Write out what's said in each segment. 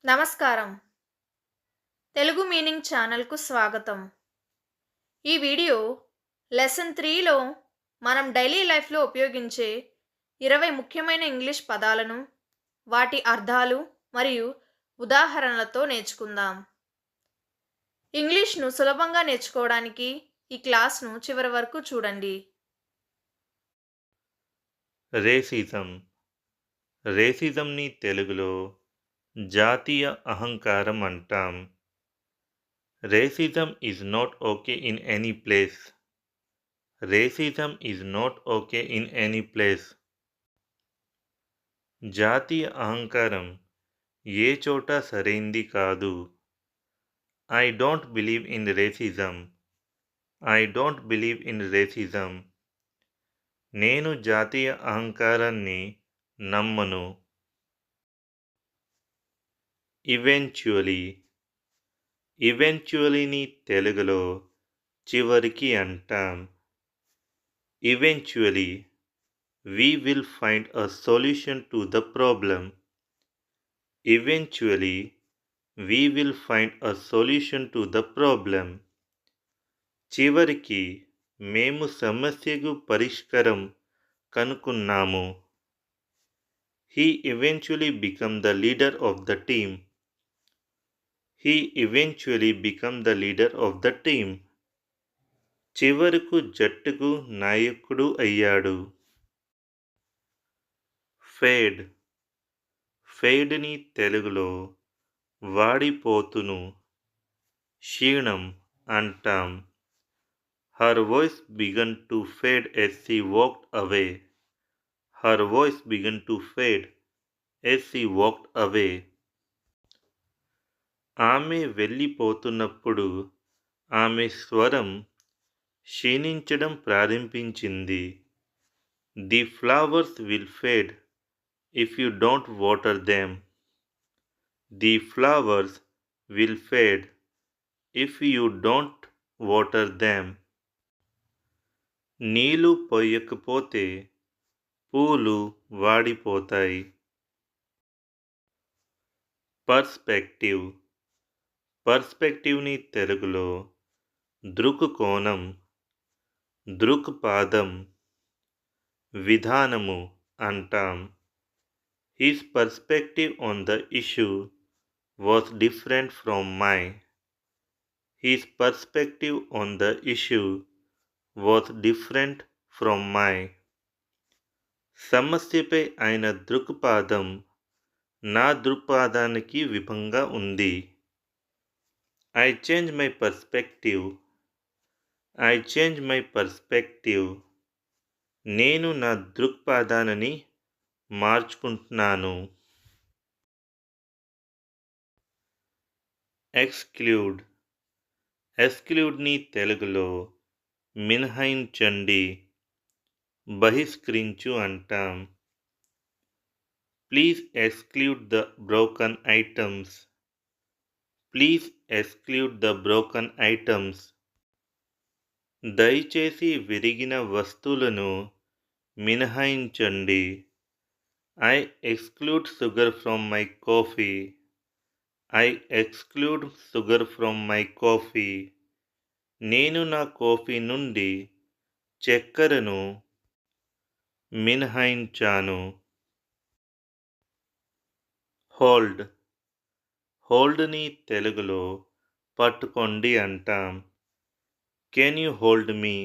నమస్కారం. తెలుగు మీనింగ్ ఛానల్‌కు స్వాగతం. ఈ వీడియో లెసన్ 3లో మనం డైలీ లైఫ్‌లో ఉపయోగించే 20 ముఖ్యమైన ఇంగ్లీష్ పదాలను, వాటి అర్థాలు మరియు ఉదాహరణలతో నేర్చుకుందాం. ఇంగ్లీష్‌ను సులభంగా నేర్చుకోవడానికి ఈ క్లాస్‌ను చివరి వరకు చూడండి. రేసిజం రేసిజంని తెలుగులో జాతీయ అహంకారం అంటాం. Racism is not okay in any place. Racism is not okay in any place. జాతీయ అహంకారం ఏ చోట సరైంది కాదు. I don't believe in racism. I don't believe in racism. నేను జాతీయ అహంకారాన్ని నమ్మను. ఈవెంచువలీ ఈవెంచువలీని తెలుగులో చివరికి అంటాం. ఈవెంచువలీ we will find a solution to the problem. Eventually we will find a solution to the problem. చివరికి మేము సమస్యకు పరిష్కారం కనుక్కున్నాము. He eventually became the leader of the team. He eventually became the leader of the team. చివరకు జట్టుకు నాయకుడు అయ్యాడు. Fade ఫేడ్ని తెలుగులో వాడిపోతును, క్షీణం అంటాం. Her voice began to fade as she walked away. Her voice began to fade as she walked away. ఆమె వెళ్ళిపోతున్నప్పుడు ఆమె స్వరం క్షీణించడం ప్రారంభించింది. The flowers will fade if you don't water them. The flowers will fade if you don't water them. నీళ్లు పోయకపోతే పూలు వాడిపోతాయి. Perspective పర్స్పెక్టివ్ని తెలుగులో దృక్కోణం, దృక్పాదం, విధానము అంటాం. His perspective on the issue was different from mine. His perspective on the issue was different from mine. సమస్యపై ఆయన దృక్పథం నా దృక్పథానికి విభిన్నంగా ఉంది. I change my perspective. I change my perspective. నేను నా దృక్పథాన్ని మార్చుకుంటున్నాను. ఎక్స్క్లూడ్ ఎక్స్క్లూడ్ని తెలుగులో మినహాయించండి, బహిష్కరించు అంటాం. Please exclude the broken items. Please exclude the broken items. దయచేసి విరిగిన వస్తువులను మినహాయించండి. I exclude sugar from my coffee. I exclude sugar from my coffee. నేను నా కాఫీ నుండి చక్కెరను మినహాయించాను. హోల్డ్ హోల్డ్ని తెలుగులో పట్టుకోండి అంటాం. Can you hold me.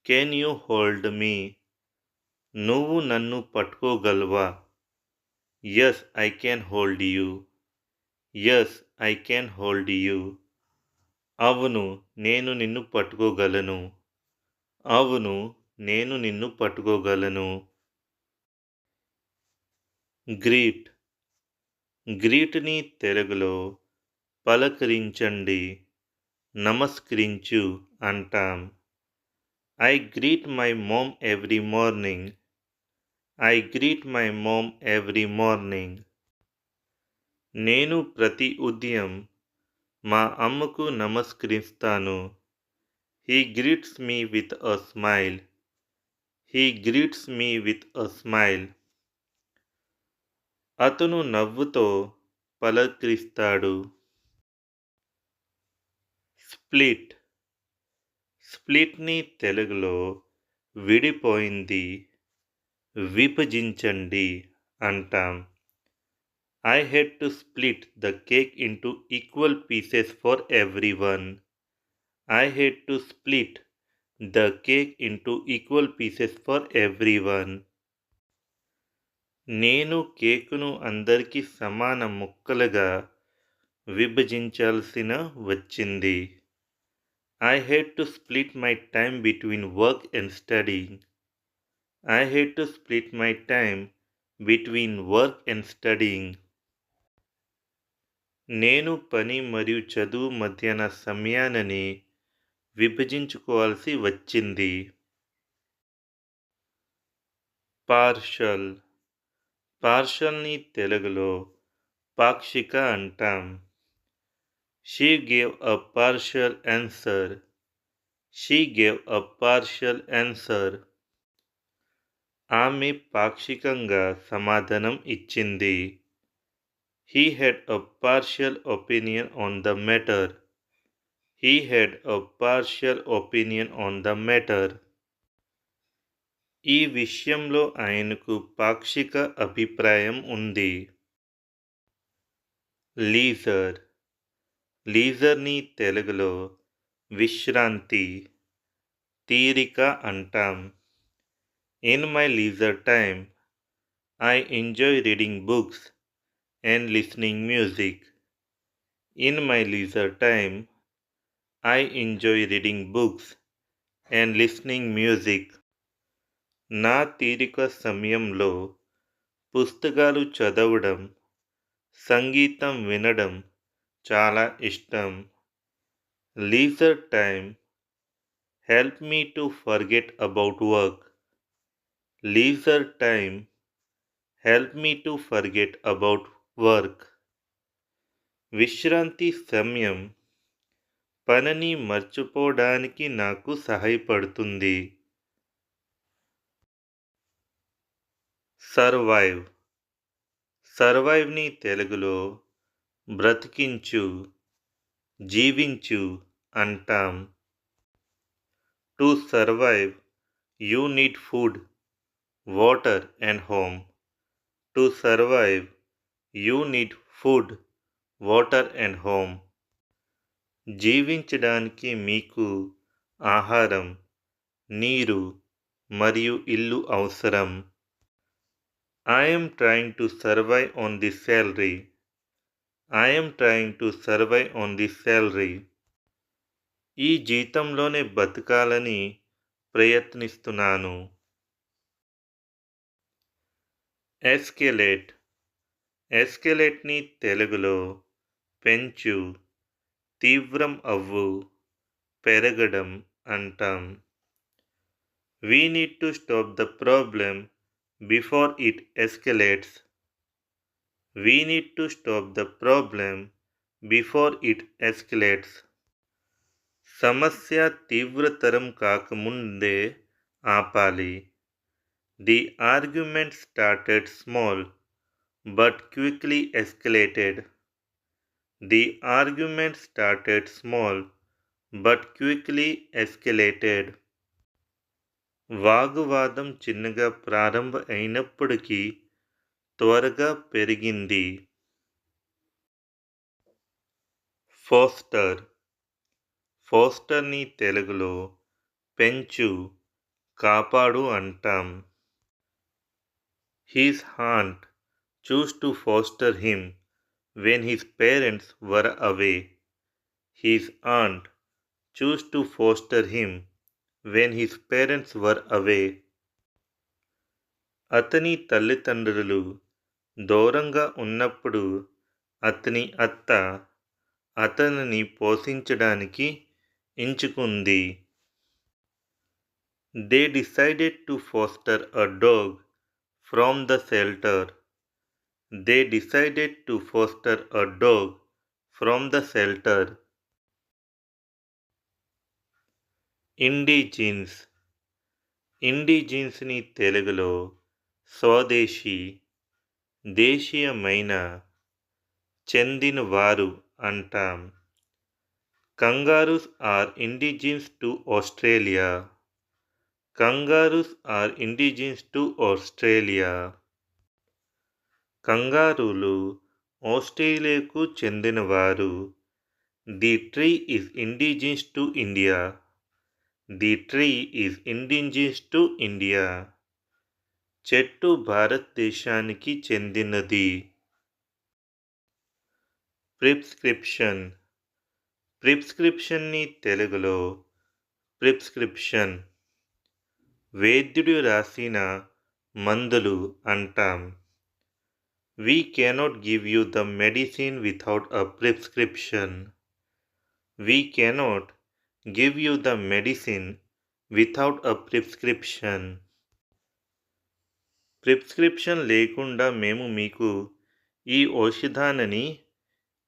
Can you hold me. నువ్వు నన్ను పట్టుకోగలవా. Yes I can hold you. Yes I can hold you. అవును నేను నిన్ను పట్టుకోగలను. అవును నేను నిన్ను పట్టుకోగలను. గ్రీట్ గ్రీట్ని తెలుగులో పలకరించండి, నమస్కరించు అంటాం. I greet my mom every morning. I greet my mom every morning. నేను ప్రతి ఉదయం మా అమ్మకు నమస్కరిస్తాను. He greets me with a smile. He greets me with a smile. అతను నవ్వుతో పలకరిస్తాడు. స్ప్లిట్. స్ప్లిట్‌ని తెలుగులో విడిపోయింది, విభజించండి అంటాం. I had to split the cake into equal pieces for everyone. I had to split the cake into equal pieces for everyone. నేను కేకును అందరికీ సమాన ముక్కలుగా విభజించాల్సిన వచ్చింది. I had to split my time between work and studying. I had to split my time between work and studying. నేను పని మరియు చదువు మధ్యన సమయాన్ని విభజించుకోవాల్సి వచ్చింది. పార్షల్. పార్షల్ని తెలుగులో పాక్షిక అంటాం. She gave a partial answer. She gave a partial answer. ఆమె పాక్షికంగా సమాధానం ఇచ్చింది. He had a partial opinion on the matter. He had a partial opinion on the matter. ఈ విషయంలో ఆయనకు పాక్షిక అభిప్రాయం ఉంది. లీజర్. లీజర్ని తెలుగులో విశ్రాంతి, తీరిక అంటాం. In my leisure time, I enjoy reading books and listening music. In my leisure time, I enjoy reading books and listening music. నా తీరిక సమయంలో పుస్తకాలు చదవడం, సంగీతం వినడం చాలా ఇష్టం. Leisure time help me to forget about work. Leisure time help me to forget about work. విశ్రాంతి సమయం పనిని మర్చిపోవడానికి నాకు సహాయపడుతుంది. సర్వైవ్. సర్వైవ్ని తెలుగులో బ్రతికించు, జీవించు అంటాం. To survive you need food, water and home. To survive you need food, water and home. జీవించడానికి మీకు ఆహారం, నీరు మరియు ఇల్లు అవసరం. I am trying to survive on this salary. I am trying to survive on this salary. ఈ జీతంలోనే బతకాలని ప్రయత్నిస్తున్నాను. ఎస్కెలేట్. ఎస్కెలేట్ని తెలుగులో పెంచు, తీవ్రం అవ్వు, పెరగడం అంటాం. We need to stop the problem before it escalates. We need to stop the problem before it escalates. సమస్య తీవ్రతరం కాకముందే ఆపాలి. The argument started small but quickly escalated. The argument started small but quickly escalated. వాగ్వాదం చిన్నగా అయినప్పటికీ త్వరగా పెరిగింది. Foster. ఫోస్టర్ని తెలుగులో పెంచు, కాపాడు అంటాం. His aunt chose to foster him when his parents were away. His aunt chose to foster him when his parents were away. అతని తల్లిదండ్రులు దూరంగా ఉన్నప్పుడు అతని అత్త అతనిని పోషించడానికి ఎంచుకుంది. They decided to foster a dog from the shelter. They decided to foster a dog from the shelter. ఇండిజీన్స్. ఇండిజీన్స్ని తెలుగులో స్వదేశీ, దేశీయమైన, చెందినవారు అంటాం. Kangaroos are indigenous to Australia. Kangaroos are indigenous to Australia. కంగారూలు ఆస్ట్రేలియాకు చెందినవారు. The tree is indigenous to India. The tree is indigenous to India. చెట్టు భారతదేశానికి చెందినది. Prescription. ప్రిస్క్రిప్షన్ని తెలుగులో ప్రిస్క్రిప్షన్. వైద్యుడు రాసిన మందులు అంటాం. We cannot give you the medicine without a prescription. We cannot give you the medicine without a prescription. Prescription లేకుండా మేము మీకు ఈ ఔషధాన్ని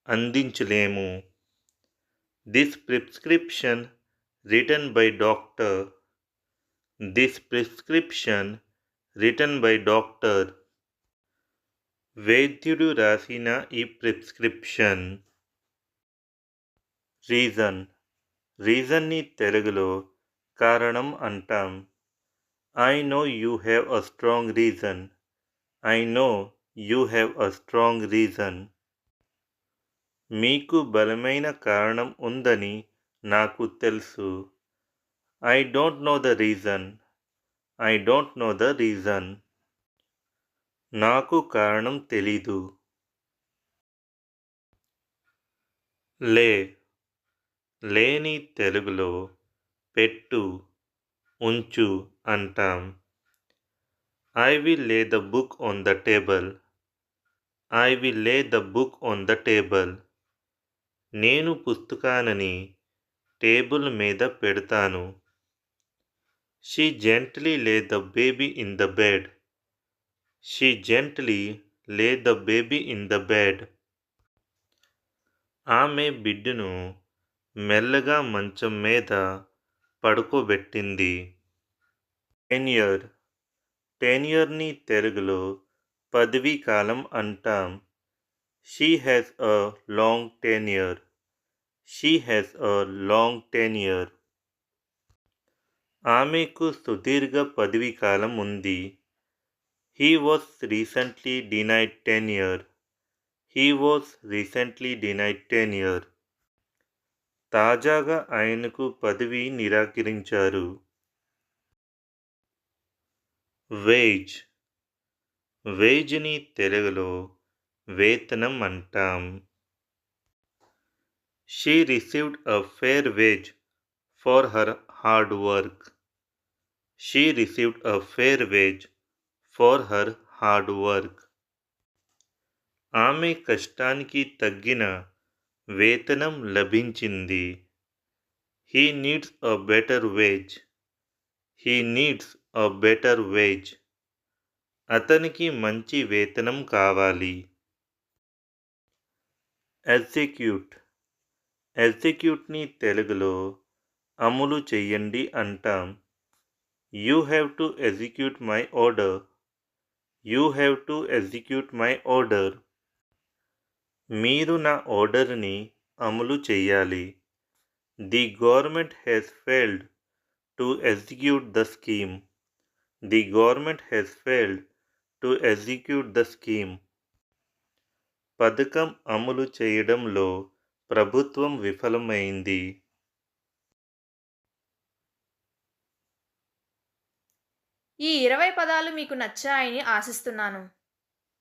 అందించలేము. This prescription written by doctor. This prescription written by doctor. వైద్యుడు రాసిన ఈ ప్రిస్క్రిప్షన్. రీజన్. రీజన్ని తెలుగులో కారణం అంటాం. I know you have a strong reason. I know you have a strong reason. మీకు బలమైన కారణం ఉందని నాకు తెలుసు. I don't know the reason. I don't know the reason. నాకు కారణం తెలీదు. లే. లేని తెలుగులో పెట్టు, ఉంచు అంటాం. ఐ విల్ లే the book on the table. I will లే the book on the table. నేను పుస్తకాన్ని టేబుల్ మీద పెడతాను. షీ జెంట్లీ లే the baby in the bed. She gently lay the baby in the bed. ఆమె బిడ్డను మెల్లగా మంచం మీద పడుకోబెట్టింది. టెన్యూర్. టెన్యూర్ని తెలుగులో పదవీ కాలం అంటాం. She has a long tenure. She has a long tenure. ఆమెకు సుదీర్ఘ పదవీ కాలం ఉంది. He was recently denied tenure. He was recently denied tenure. తాజాగా ఆయనకు పదవి నిరాకరించారు. వేజ్. వేజ్ని తెలుగులో వేతనం అంటాం. She received a fair wage for her hard work. She received a fair wage for her hard work. ఆమె కష్టానికి తగ్గిన వేతనం లభించింది. He needs a better wage. He needs a better wage. అతనికి మంచి వేతనం కావాలి. ఎగ్జిక్యూట్. ఎగ్జిక్యూట్ని తెలుగులో అమలు చెయ్యండి అంటాం. You have to execute my order. You have to execute my order. మీరు నా ఆర్డర్ని అమలు చేయాలి. The government has failed to execute the scheme. The government has failed to execute the scheme. పథకం అమలు చేయడంలో ప్రభుత్వం విఫలమైంది. ఈ 20 పదాలు మీకు నచ్చాయని ఆశిస్తున్నాను.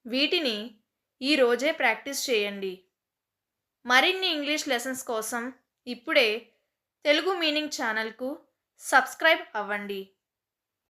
వీటిని ఈ రోజే ప్రాక్టీస్ చేయండి. మరిన్ని ఇంగ్లీష్ లెసన్స్ కోసం ఇప్పుడే తెలుగు మీనింగ్ ఛానల్కు సబ్స్క్రైబ్ అవ్వండి.